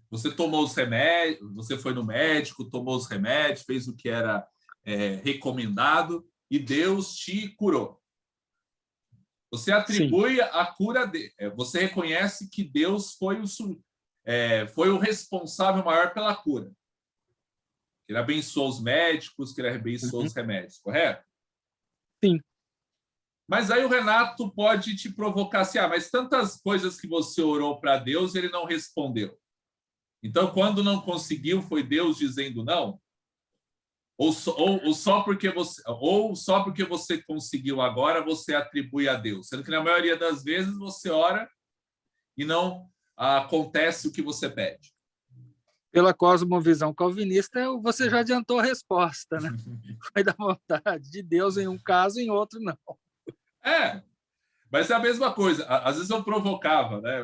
Você tomou os remédios, você foi no médico, tomou os remédios, fez o que era recomendado e Deus te curou. Você atribui a cura dele. Você reconhece que Deus foi o responsável maior pela cura. Ele abençoou os médicos, que ele abençoou os remédios, correto? Sim. Mas aí o Renato pode te provocar assim, mas tantas coisas que você orou para Deus, ele não respondeu. Então, quando não conseguiu, foi Deus dizendo não? Ou só porque você conseguiu agora, você atribui a Deus? Sendo que na maioria das vezes você ora e não acontece o que você pede. Pela cosmovisão calvinista, você já adiantou a resposta, né? Foi da vontade de Deus em um caso, em outro não. Mas é a mesma coisa. Às vezes eu provocava, né?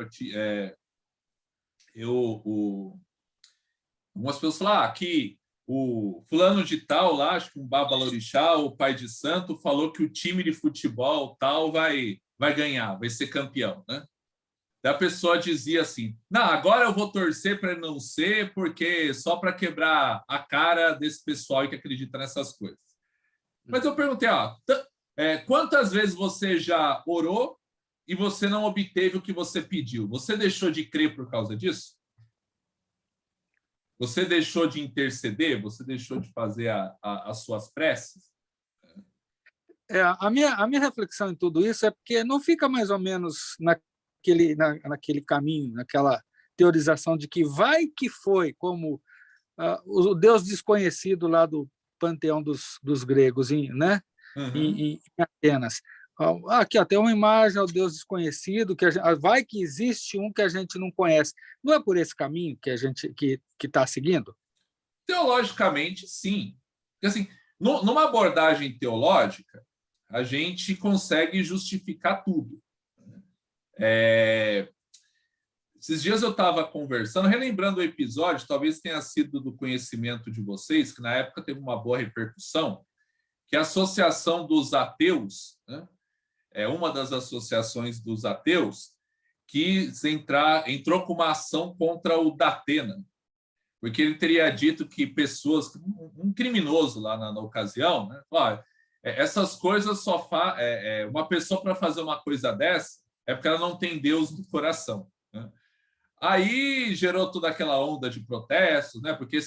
Algumas pessoas falam que o fulano de tal lá, acho que um babalorixá, o pai de santo, falou que o time de futebol tal vai ganhar, vai ser campeão, né? Daí a pessoa dizia assim, não, agora eu vou torcer para não ser, porque só para quebrar a cara desse pessoal que acredita nessas coisas. Mas eu perguntei, quantas vezes você já orou e você não obteve o que você pediu? Você deixou de crer por causa disso? Você deixou de interceder? Você deixou de fazer as suas preces? A minha reflexão em tudo isso é porque não fica mais ou menos naquele caminho, naquela teorização de que vai que foi como o Deus desconhecido lá do panteão dos gregos, né? Em Atenas. Aqui tem uma imagem ao Deus desconhecido, vai que existe um que a gente não conhece. Não é por esse caminho que a gente que está seguindo? Teologicamente, sim. Porque, assim, numa abordagem teológica, a gente consegue justificar tudo. Esses dias eu estava conversando, relembrando o episódio, talvez tenha sido do conhecimento de vocês, que na época teve uma boa repercussão, que a Associação dos Ateus, né, é uma das associações dos ateus, que entrou com uma ação contra o Datena, porque ele teria dito que pessoas, um criminoso lá na ocasião, né, essas coisas só faz. Uma pessoa para fazer uma coisa dessa é porque ela não tem Deus no coração, né? Aí gerou toda aquela onda de protestos, né? Porque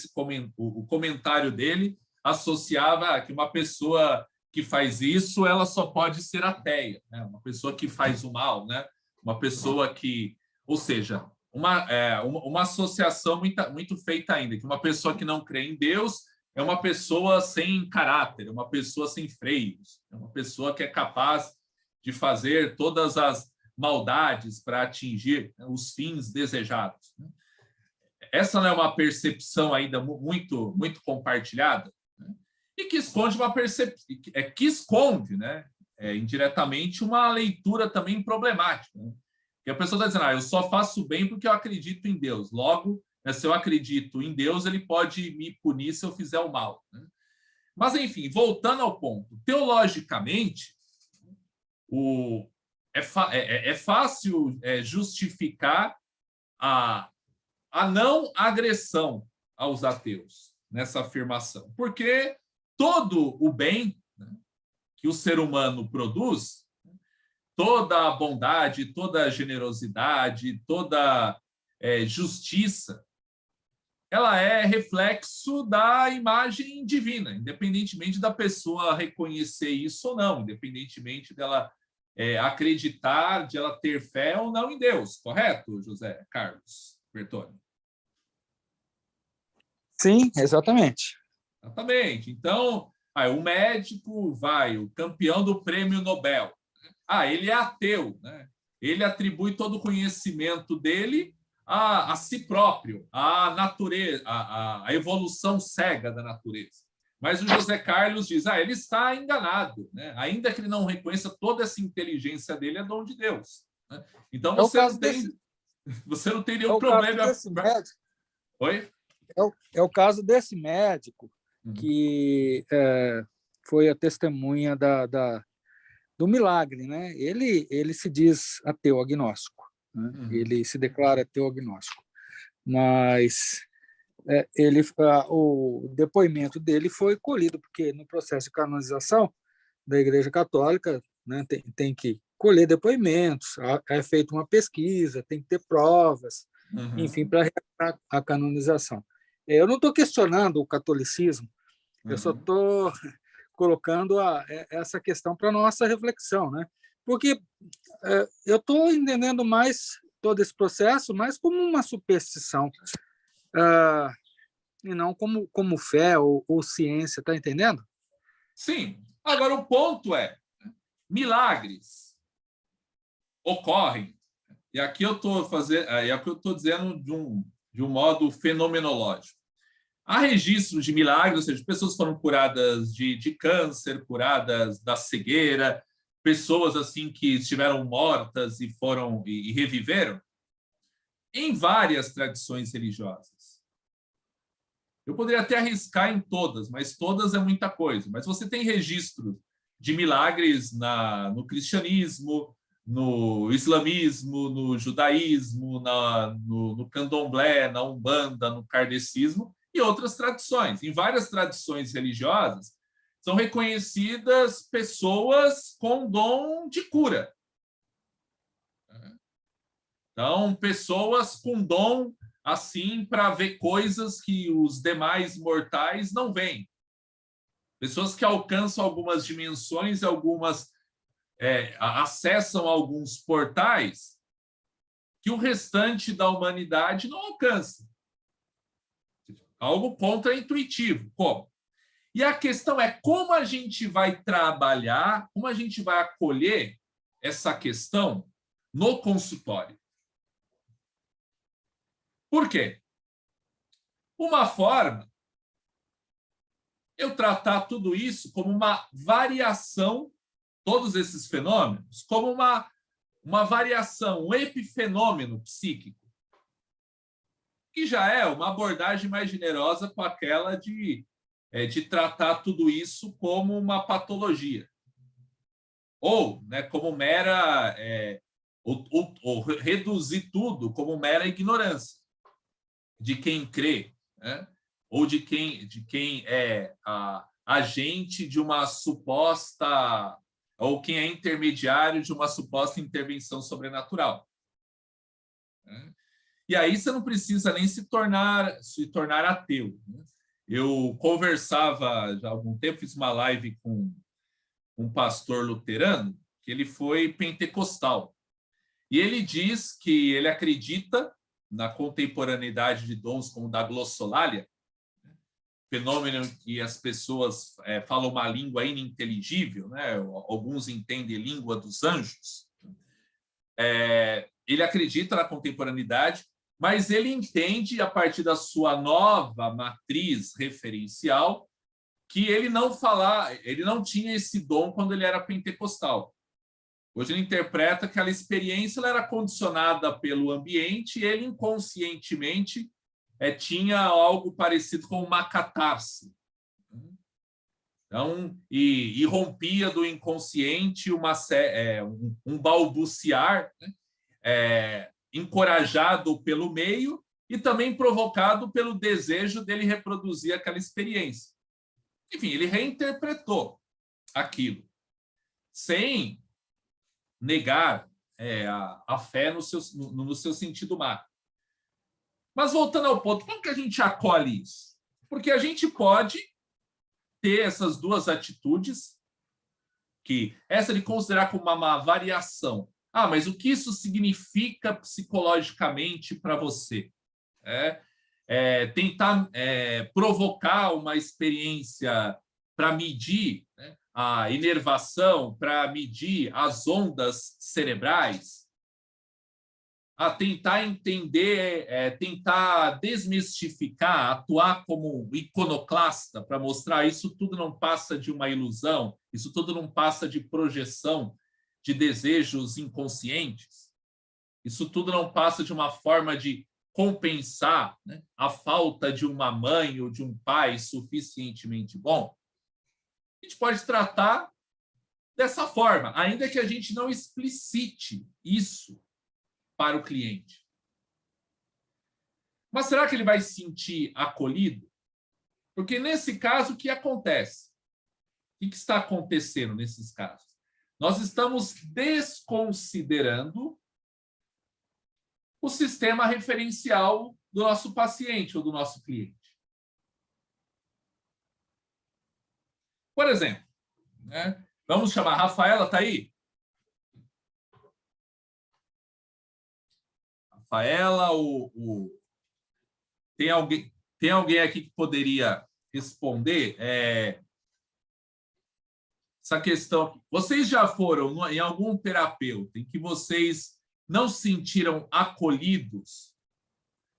o comentário dele associava que uma pessoa que faz isso, ela só pode ser ateia, né? Uma pessoa que faz o mal, né? Uma pessoa que, ou seja, uma associação muito feita ainda, que uma pessoa que não crê em Deus é uma pessoa sem caráter, uma pessoa sem freios, é uma pessoa que é capaz de fazer todas as maldades para atingir os fins desejados. Essa não é uma percepção ainda muito compartilhada, né? E que esconde né, indiretamente uma leitura também problemática, né? Que a pessoa está dizendo, eu só faço bem porque eu acredito em Deus. Logo, né, se eu acredito em Deus, ele pode me punir se eu fizer o mal, né? Mas, enfim, voltando ao ponto, teologicamente, é fácil justificar a não agressão aos ateus nessa afirmação, porque todo o bem, né, que o ser humano produz, toda a bondade, toda a generosidade, toda justiça, ela é reflexo da imagem divina, independentemente da pessoa reconhecer isso ou não, independentemente dela acreditar, de ela ter fé ou não em Deus, correto, José Carlos Bertoni? Sim, exatamente. Exatamente. Então, o médico o campeão do prêmio Nobel, ele é ateu, né? Ele atribui todo o conhecimento dele a si próprio, à natureza, à evolução cega da natureza. Mas o José Carlos diz, ele está enganado, né? Ainda que ele não reconheça toda essa inteligência dele, é dom de Deus, né? Então você não tem nenhum problema. Oi? É o caso desse médico que foi a testemunha do milagre, né? Ele se diz ateu agnóstico, né? Ele se declara ateu agnóstico. mas o depoimento dele foi colhido, porque no processo de canonização da Igreja Católica, né, tem que colher depoimentos, é feita uma pesquisa, tem que ter provas, enfim, para realizar a canonização. Eu não estou questionando o catolicismo, eu só estou colocando essa questão para a nossa reflexão, né? Porque eu estou entendendo mais todo esse processo mais como uma superstição, e não como fé ou ciência, está entendendo? Sim. Agora, o ponto é, milagres ocorrem, e aqui eu estou dizendo de um modo fenomenológico. Há registros de milagres, ou seja, pessoas foram curadas de câncer, curadas da cegueira, pessoas assim que estiveram mortas e reviveram, em várias tradições religiosas. Eu poderia até arriscar em todas, mas todas é muita coisa. Mas você tem registro de milagres no cristianismo, no islamismo, no judaísmo, no candomblé, na umbanda, no kardecismo e outras tradições. Em várias tradições religiosas, são reconhecidas pessoas com dom de cura. Então, pessoas com dom assim para ver coisas que os demais mortais não veem. Pessoas que alcançam algumas dimensões, acessam alguns portais que o restante da humanidade não alcança. Algo contraintuitivo. Como? E a questão é como a gente vai trabalhar, como a gente vai acolher essa questão no consultório. Por quê? Uma forma eu tratar tudo isso como uma variação, todos esses fenômenos, como uma variação, um epifenômeno psíquico, que já é uma abordagem mais generosa com aquela de tratar tudo isso como uma patologia. Ou, né, como mera... ou reduzir tudo como mera ignorância de quem crê, né? Ou de quem é agente de uma suposta, ou quem é intermediário de uma suposta intervenção sobrenatural. E aí você não precisa nem se tornar ateu. Eu conversava já há algum tempo, fiz uma live com um pastor luterano, que ele foi pentecostal. E ele diz que ele acredita na contemporaneidade de dons como o da glossolalia, fenômeno em que as pessoas falam uma língua ininteligível, né? Alguns entendem língua dos anjos. Ele acredita na contemporaneidade, mas ele entende, a partir da sua nova matriz referencial, que ele não tinha esse dom quando ele era pentecostal. Hoje ele interpreta que aquela experiência ela era condicionada pelo ambiente e ele inconscientemente tinha algo parecido com uma catarse. Então, e rompia do inconsciente um balbuciar, né? Encorajado pelo meio e também provocado pelo desejo dele reproduzir aquela experiência. Enfim, ele reinterpretou aquilo, sem negar a fé no seu sentido macro. Mas voltando ao ponto, como que a gente acolhe isso? Porque a gente pode ter essas duas atitudes, que essa de considerar como uma variação. Mas o que isso significa psicologicamente para você? Tentar provocar uma experiência para medir, né, a inervação, para medir as ondas cerebrais, a tentar entender, tentar desmistificar, atuar como iconoclasta para mostrar isso tudo não passa de uma ilusão, isso tudo não passa de projeção de desejos inconscientes, isso tudo não passa de uma forma de compensar, né, a falta de uma mãe ou de um pai suficientemente bom. A gente pode tratar dessa forma, ainda que a gente não explicite isso para o cliente. Mas será que ele vai se sentir acolhido? Porque nesse caso, o que acontece? O que está acontecendo nesses casos? Nós estamos desconsiderando o sistema referencial do nosso paciente ou do nosso cliente. Por exemplo, né? Vamos chamar a Rafaela, está aí? Rafaela, tem alguém aqui que poderia responder essa questão? Vocês já foram em algum terapeuta em que vocês não se sentiram acolhidos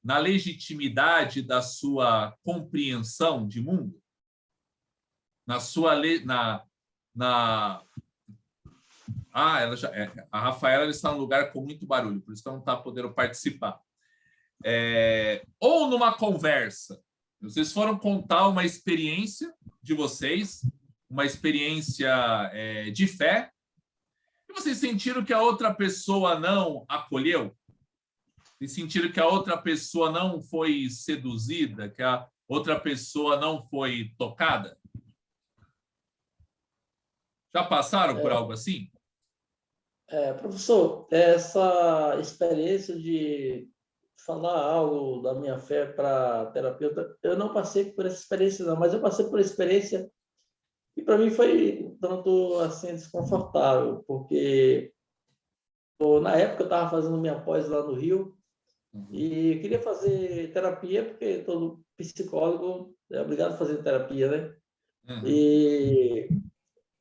na legitimidade da sua compreensão de mundo? A Rafaela está num lugar com muito barulho, por isso que ela não está podendo participar. Ou numa conversa, vocês foram contar uma experiência de vocês, uma experiência de fé, e vocês sentiram que a outra pessoa não acolheu? E sentiram que a outra pessoa não foi seduzida, que a outra pessoa não foi tocada? Já passaram por algo assim? Professor, essa experiência de falar algo da minha fé para terapeuta, eu não passei por essa experiência não, mas eu passei por uma experiência que para mim foi tanto assim desconfortável, porque na época eu estava fazendo minha pós lá no Rio e eu queria fazer terapia, porque todo psicólogo é obrigado a fazer terapia, né? E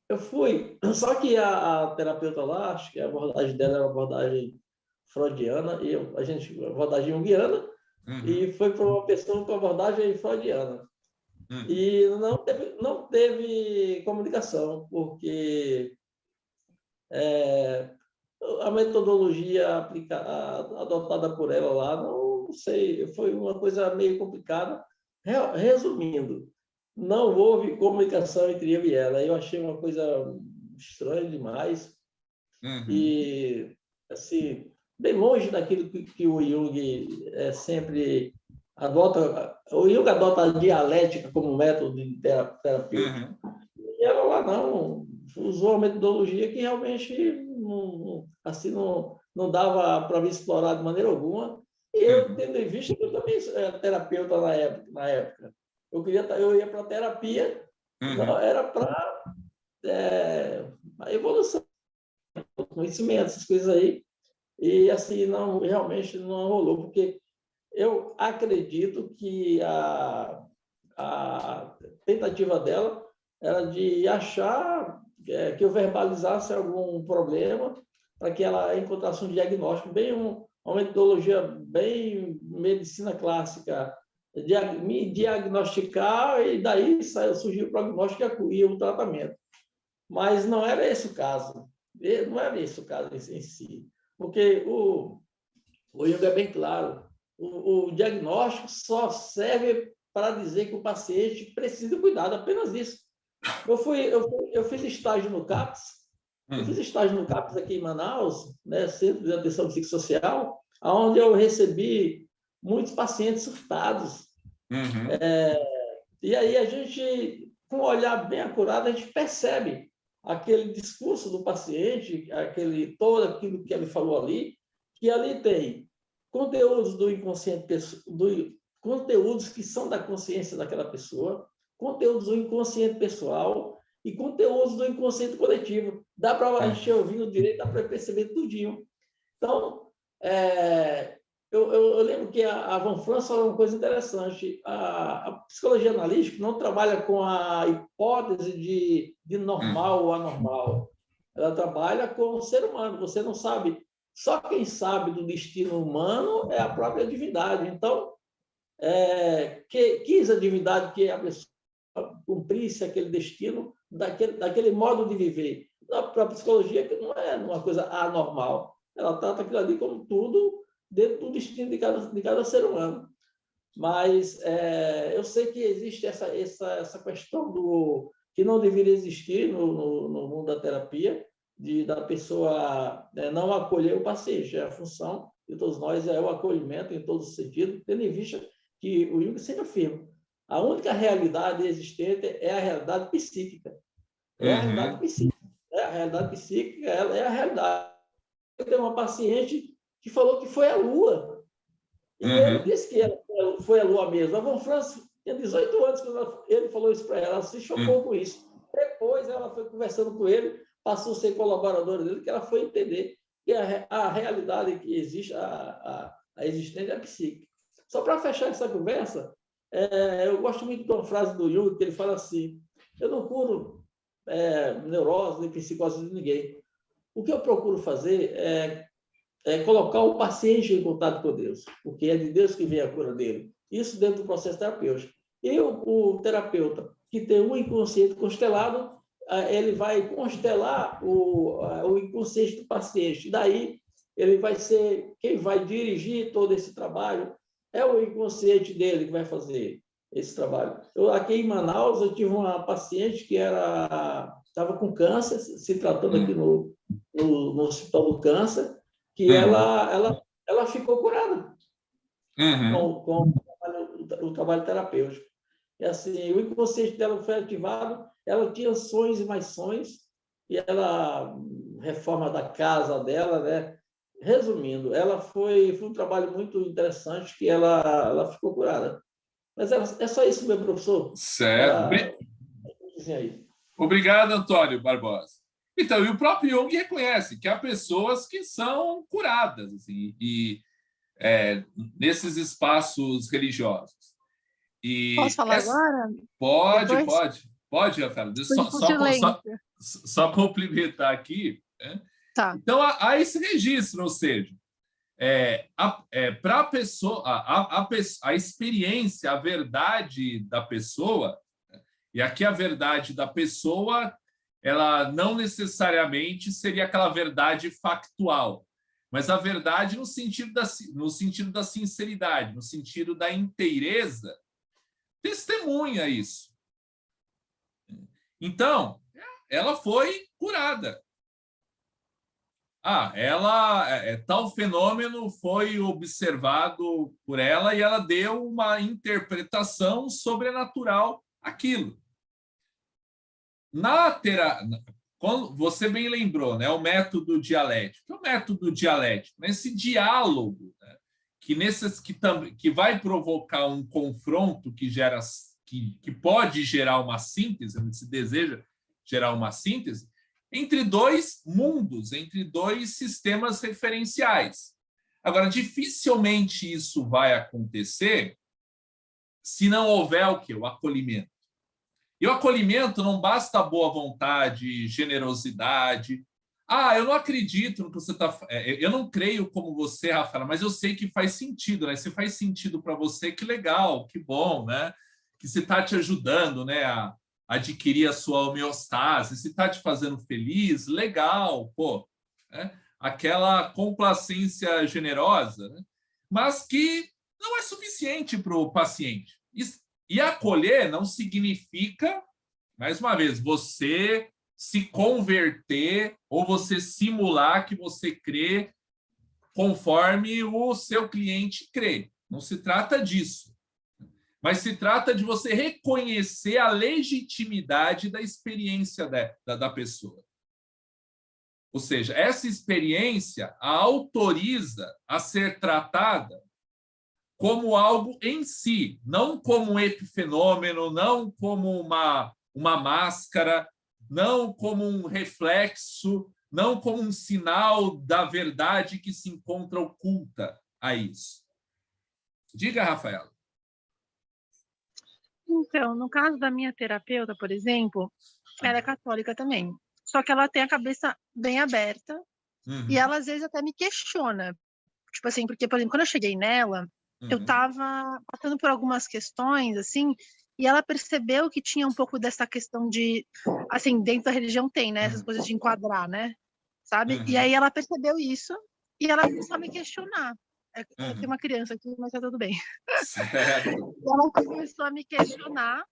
eu fui, só que a terapeuta lá, acho que a abordagem dela era uma abordagem freudiana, e abordagem junguiana, e foi para uma pessoa com abordagem freudiana. E não teve comunicação, porque a metodologia adotada por ela lá, não sei, foi uma coisa meio complicada. Resumindo, não houve comunicação entre eu e ela. Eu achei uma coisa estranha demais. E, assim, bem longe daquilo que o Jung sempre adota. O Jung adota a dialética como método de terapia. E ela lá não usou uma metodologia que realmente não dava para me explorar de maneira alguma. E eu, tendo em vista que eu também era terapeuta na época, eu ia para a terapia, era para a evolução, conhecimento, essas coisas aí. E assim, realmente não rolou, porque eu acredito que a tentativa dela era de achar que eu verbalizasse algum problema para que ela encontrasse um diagnóstico, uma metodologia bem medicina clássica, me diagnosticar e daí surgiu o prognóstico e o tratamento. Mas não era esse o caso. Não era esse o caso em si. Porque o Jung é bem claro. O diagnóstico só serve para dizer que o paciente precisa de cuidado, apenas isso. Eu fiz estágio no CAPS, aqui em Manaus, né, Centro de Atenção Psicossocial, onde eu recebi muitos pacientes surtados. E aí a gente, com um olhar bem acurado, a gente percebe aquele discurso do paciente, todo aquilo que ele falou ali, que ali tem conteúdos do inconsciente, conteúdos que são da consciência daquela pessoa, conteúdos do inconsciente pessoal e conteúdos do inconsciente coletivo. Dá para a gente ouvir o direito, dá para perceber tudinho. Então, eu lembro que a Van Frans falou uma coisa interessante. A psicologia analítica não trabalha com a hipótese de normal ou anormal. Ela trabalha com o ser humano. Você não sabe. Só quem sabe do destino humano é a própria divindade. Então, quis a divindade que a pessoa cumprisse aquele destino daquele modo de viver. Na própria psicologia, que não é uma coisa anormal. Ela trata aquilo ali como tudo dentro do destino de cada ser humano. Mas eu sei que existe essa questão que não deveria existir no mundo da terapia, da pessoa não acolher o paciente. A função de todos nós é o acolhimento em todos os sentidos, tendo em vista que o Jung sempre afirma, a única realidade existente é a realidade psíquica. É a realidade psíquica. É a realidade psíquica, ela é a realidade. Eu tenho uma paciente que falou que foi a Lua. E ele disse que foi a Lua mesmo. A Von Franz tinha 18 anos quando ele falou isso para ela. Ela se chocou com isso. Depois ela foi conversando com ele, passou a ser colaboradora dele, que ela foi entender que a realidade que existe, a existência é psíquica. Só para fechar essa conversa, eu gosto muito de uma frase do Jung, que ele fala assim, eu não curo neurose nem psicose de ninguém. O que eu procuro fazer é colocar o paciente em contato com Deus, porque é de Deus que vem a cura dele. Isso dentro do processo terapêutico. E o terapeuta que tem um inconsciente constelado, ele vai constelar o inconsciente do paciente. Daí, ele vai ser quem vai dirigir todo esse trabalho, é o inconsciente dele que vai fazer esse trabalho. Aqui em Manaus, eu tive uma paciente que estava com câncer, se tratando aqui no Hospital do Câncer, que ela ficou curada com o trabalho terapêutico. E assim, o inconsciente dela foi ativado, ela tinha sonhos e mais sonhos, e ela, reforma da casa dela, né? Resumindo, foi um trabalho muito interessante que ela ficou curada. Mas é só isso, meu professor. Certo. Obrigado, Antônio Barbosa. Então, e o próprio Jung reconhece que há pessoas que são curadas, assim, nesses espaços religiosos. Posso falar agora? Pode, Rafael. Só complementar aqui. Né? Tá. Então, há esse registro, ou seja, para a pessoa, a experiência, a verdade da pessoa, e aqui a verdade da pessoa, ela não necessariamente seria aquela verdade factual, mas a verdade no sentido da sinceridade, no sentido da inteireza, testemunha isso. Então, ela foi curada. Tal fenômeno foi observado por ela e ela deu uma interpretação sobrenatural àquilo. Como você bem lembrou, né, o método dialético. O método dialético, nesse diálogo, né, que vai provocar um confronto que pode gerar uma síntese, se deseja gerar uma síntese, entre dois mundos, entre dois sistemas referenciais. Agora, dificilmente isso vai acontecer se não houver o quê? O acolhimento. E o acolhimento não basta boa vontade, generosidade. Eu não acredito no que você está... Eu não creio como você, Rafaela, mas eu sei que faz sentido, né? Se faz sentido para você, que legal, que bom, né? Que se está te ajudando, né, a adquirir a sua homeostase, se está te fazendo feliz, legal, pô, né? Aquela complacência generosa, né? Mas que não é suficiente para o paciente. E acolher não significa, mais uma vez, você se converter ou você simular que você crê conforme o seu cliente crê. Não se trata disso. Mas se trata de você reconhecer a legitimidade da experiência da pessoa. Ou seja, essa experiência a autoriza a ser tratada como algo em si, não como um epifenômeno, não como uma máscara, não como um reflexo, não como um sinal da verdade que se encontra oculta a isso. Diga, Rafaela. Então, no caso da minha terapeuta, por exemplo, ela é católica também. Só que ela tem a cabeça bem aberta e ela, às vezes, até me questiona. Tipo assim, porque, por exemplo, quando eu cheguei nela, eu estava passando por algumas questões, assim, e ela percebeu que tinha um pouco dessa questão de, assim, dentro da religião tem, né? Essas coisas de enquadrar, né? Sabe? E aí ela percebeu isso e ela começou a me questionar. Tem uma criança aqui, mas tá tudo bem. Certo. Ela começou a me questionar,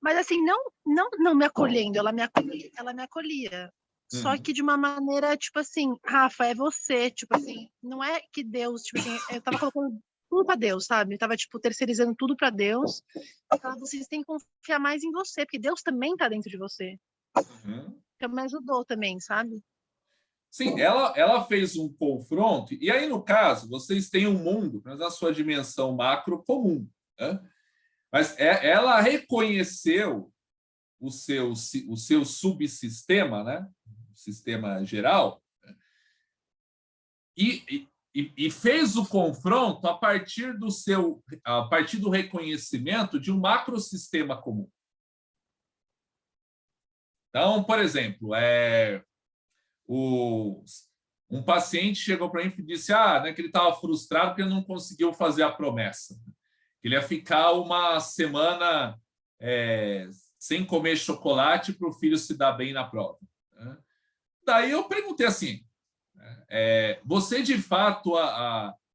mas assim, não me acolhendo, ela me acolhia. só que de uma maneira, tipo assim, Rafa, é você, tipo assim, não é que Deus, tipo assim, eu tava colocando tudo para Deus, sabe? Eu tava, tipo, terceirizando tudo para Deus. Então, vocês têm que confiar mais em você, porque Deus também tá dentro de você. Então, me ajudou também, sabe? Sim, ela fez um confronto, e aí, no caso, vocês têm um mundo, mas na sua dimensão macro comum, né? Mas ela reconheceu o seu subsistema, né? O sistema geral, e fez o confronto a partir do reconhecimento de um macrosistema comum. Então, por exemplo, um paciente chegou para mim e disse né, que ele estava frustrado porque ele não conseguiu fazer a promessa. Que ele ia ficar uma semana sem comer chocolate para o filho se dar bem na prova. Daí eu perguntei assim, você de fato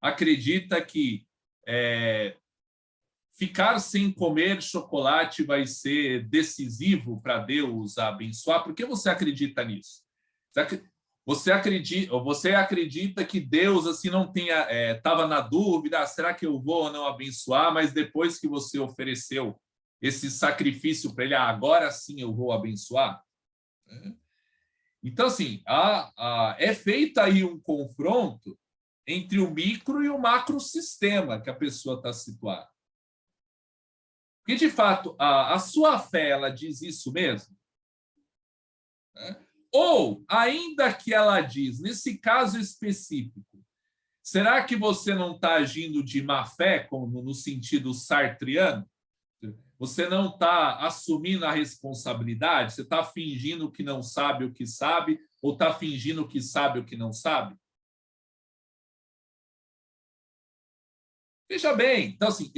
acredita que ficar sem comer chocolate vai ser decisivo para Deus abençoar? Por que você acredita nisso? Você acredita que Deus assim não estava na dúvida, será que eu vou ou não abençoar? Mas depois que você ofereceu esse sacrifício para ele, agora sim eu vou abençoar? Então, assim, é feito aí um confronto entre o micro e o macrosistema que a pessoa está situada. Porque, de fato, a sua fé, ela diz isso mesmo? Ou, ainda que ela diz, nesse caso específico, será que você não está agindo de má fé, como no sentido sartriano? Você não está assumindo a responsabilidade? Você está fingindo que não sabe o que sabe, ou está fingindo que sabe o que não sabe? Veja bem, então assim,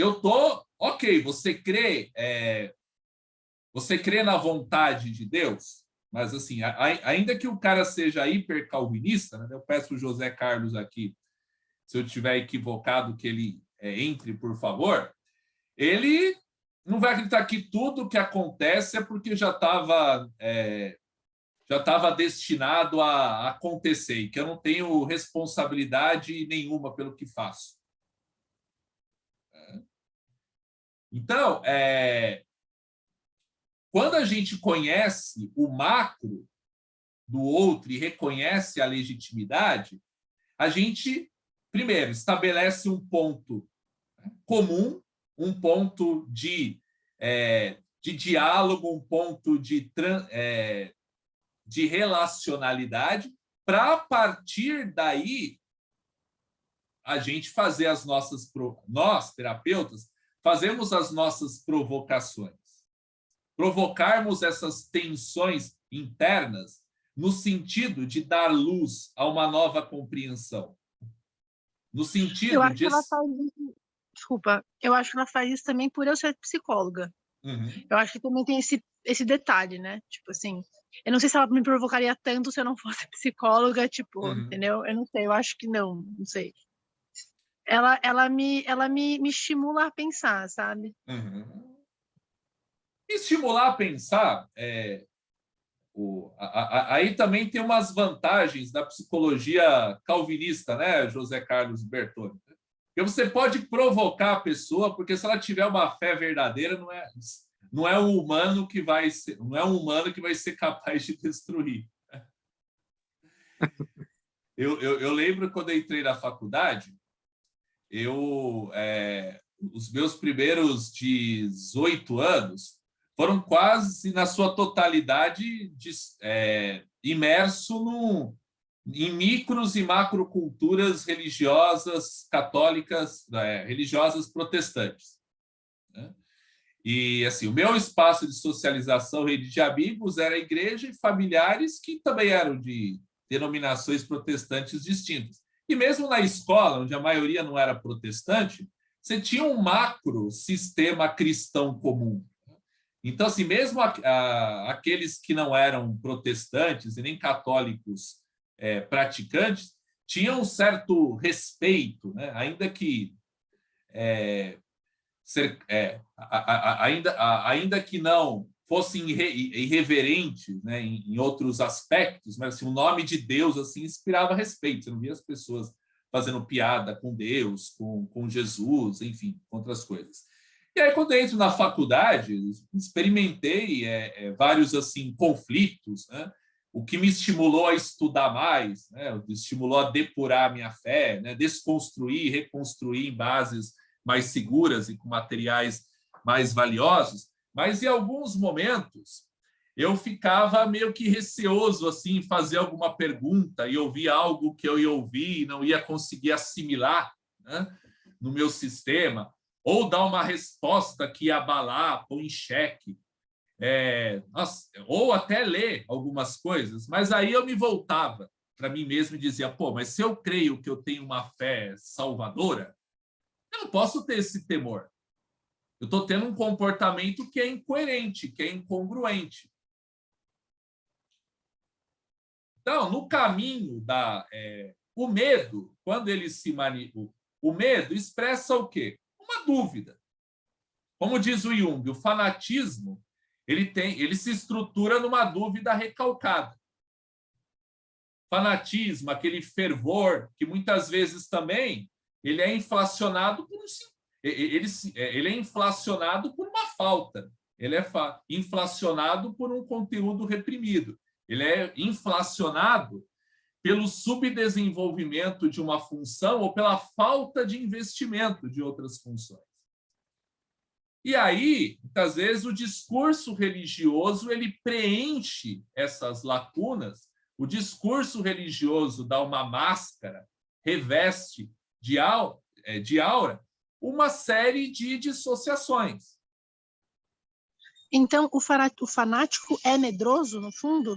ok, você crê na vontade de Deus, mas assim, ainda que o cara seja hipercalvinista, né, eu peço para o José Carlos aqui, se eu estiver equivocado, que ele entre, por favor, ele não vai acreditar que tudo que acontece é porque já estava destinado a acontecer e que eu não tenho responsabilidade nenhuma pelo que faço. Então, quando a gente conhece o macro do outro e reconhece a legitimidade, a gente, primeiro, estabelece um ponto comum, um ponto de diálogo, um ponto de relacionalidade, para, a partir daí, a gente fazer nós, terapeutas, fazemos as nossas provocações. Provocarmos essas tensões internas no sentido de dar luz a uma nova compreensão. No sentido eu acho de... que ela faz isso, desculpa, eu acho que ela faz isso também por eu ser psicóloga. Eu acho que também tem esse detalhe, né? Tipo assim, eu não sei se ela me provocaria tanto se eu não fosse psicóloga, tipo, entendeu? Eu não sei, eu acho que não sei. Ela me estimula a pensar, sabe? Estimular a pensar, aí também tem umas vantagens da psicologia calvinista, né, José Carlos Bertoni? Porque você pode provocar a pessoa, porque se ela tiver uma fé verdadeira, não é um humano que vai ser capaz de destruir. Eu lembro quando eu entrei na faculdade, os meus primeiros 18 anos foram quase, na sua totalidade, imerso em micros e macroculturas religiosas católicas, religiosas protestantes. Né? E assim, o meu espaço de socialização, rede de amigos, era a igreja e familiares que também eram de denominações protestantes distintas. E mesmo na escola, onde a maioria não era protestante, você tinha um macro sistema cristão comum. Então, assim, mesmo aqueles que não eram protestantes e nem católicos praticantes tinham um certo respeito, né? Ainda que ainda que não fossem irreverentes, né, em outros aspectos, mas assim, o nome de Deus assim inspirava respeito. Você não via as pessoas fazendo piada com Deus, com Jesus, enfim, com outras coisas. E aí, quando eu entro na faculdade, experimentei vários assim conflitos, né? O que me estimulou a estudar mais, né? Me estimulou a depurar a minha fé, né? Desconstruir, reconstruir em bases mais seguras e com materiais mais valiosos. Mas em alguns momentos eu ficava meio que receoso assim, fazer alguma pergunta e ouvir algo que eu ia ouvir e não ia conseguir assimilar, né, no meu sistema, ou dar uma resposta que ia abalar, pôr em xeque, ou até ler algumas coisas. Mas aí eu me voltava para mim mesmo e dizia, pô, mas se eu creio que eu tenho uma fé salvadora, eu não posso ter esse temor. Eu estou tendo um comportamento que é incoerente, que é incongruente. Então, no caminho o medo, quando ele o medo expressa o quê? Uma dúvida. Como diz o Jung, o fanatismo ele se estrutura numa dúvida recalcada. Fanatismo, aquele fervor que muitas vezes também ele é inflacionado por ele é inflacionado por uma falta. Ele é inflacionado por um conteúdo reprimido. Ele é inflacionado pelo subdesenvolvimento de uma função ou pela falta de investimento de outras funções. E aí, muitas vezes, o discurso religioso ele preenche essas lacunas. O discurso religioso dá uma máscara, reveste de aura uma série de dissociações. Então, o fanático é medroso, no fundo?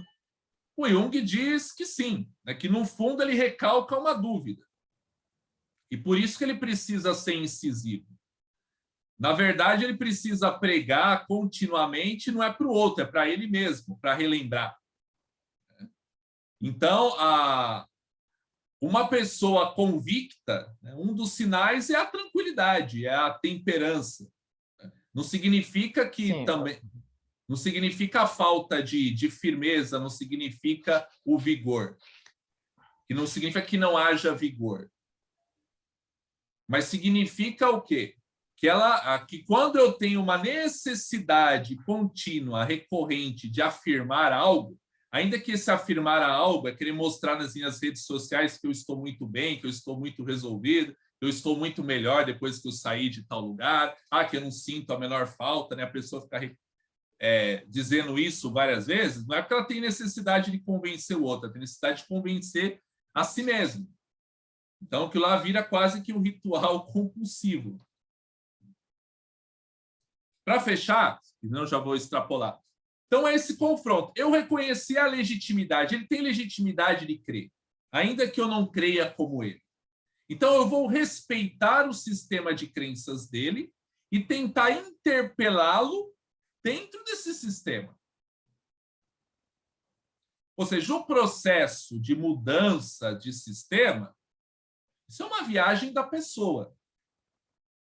O Jung diz que sim, né, que no fundo ele recalca uma dúvida. E por isso que ele precisa ser incisivo. Na verdade, ele precisa pregar continuamente, não é para o outro, é para ele mesmo, para relembrar. Então, uma pessoa convicta, né, um dos sinais é a tranquilidade, é a temperança. Não significa que Sim, também... Não significa a falta de firmeza, não significa o vigor. E não significa que não haja vigor. Mas significa o quê? Que quando eu tenho uma necessidade contínua, recorrente de afirmar algo, ainda que esse afirmar algo é querer mostrar nas minhas redes sociais que eu estou muito bem, que eu estou muito resolvido, que eu estou muito melhor depois que eu saí de tal lugar, que eu não sinto a menor falta, né? A pessoa fica dizendo isso várias vezes, não é porque ela tem necessidade de convencer o outro, ela tem necessidade de convencer a si mesma. Então, aquilo lá vira quase que um ritual compulsivo. Para fechar, senão já vou extrapolar. Então, é esse confronto. Eu reconheci a legitimidade, ele tem legitimidade de crer, ainda que eu não creia como ele. Então, eu vou respeitar o sistema de crenças dele e tentar interpelá-lo dentro desse sistema. Ou seja, o processo de mudança de sistema, isso é uma viagem da pessoa.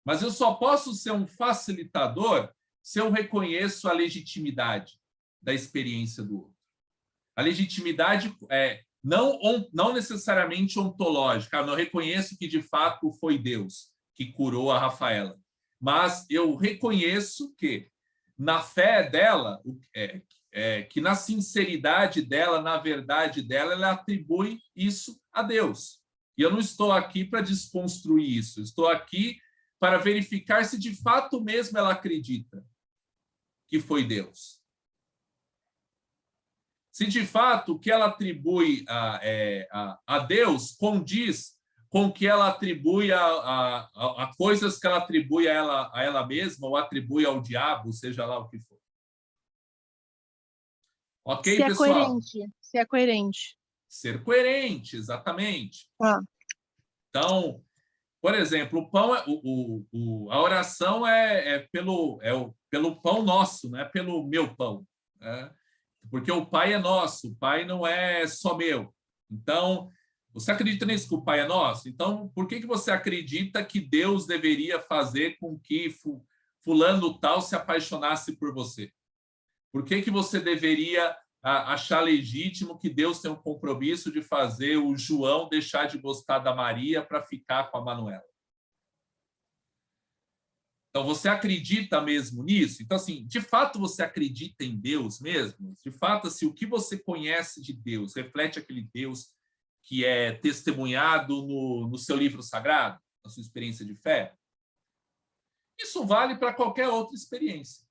Mas eu só posso ser um facilitador se eu reconheço a legitimidade da experiência do outro. A legitimidade não necessariamente ontológica. Eu não reconheço que, de fato, foi Deus que curou a Rafaela. Mas eu reconheço que na fé dela, que na sinceridade dela, na verdade dela, ela atribui isso a Deus. E eu não estou aqui para desconstruir isso, estou aqui para verificar se de fato mesmo ela acredita que foi Deus. Se de fato o que ela atribui a Deus condiz com o que ela atribui a coisas que ela atribui a ela mesma ou atribui ao diabo, seja lá o que for. Ok, se pessoal? Se é coerente. Ser coerente, exatamente. Então, por exemplo, o pão, a oração pelo pão nosso, não é pelo meu pão. Né? Porque o Pai é nosso, o Pai não é só meu. Então, você acredita nisso que o Pai é nosso? Então, por que você acredita que Deus deveria fazer com que fulano tal se apaixonasse por você? Por que que você deveria achar legítimo que Deus tem um compromisso de fazer o João deixar de gostar da Maria para ficar com a Manuela? Então, você acredita mesmo nisso? Então, assim, de fato, você acredita em Deus mesmo? De fato, assim, o que você conhece de Deus reflete aquele Deus que é testemunhado no seu livro sagrado, na sua experiência de fé? Isso vale para qualquer outra experiência.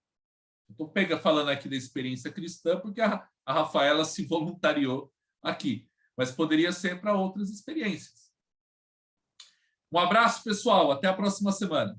Estou falando aqui da experiência cristã porque a Rafaela se voluntariou aqui, mas poderia ser para outras experiências. Um abraço, pessoal. Até a próxima semana.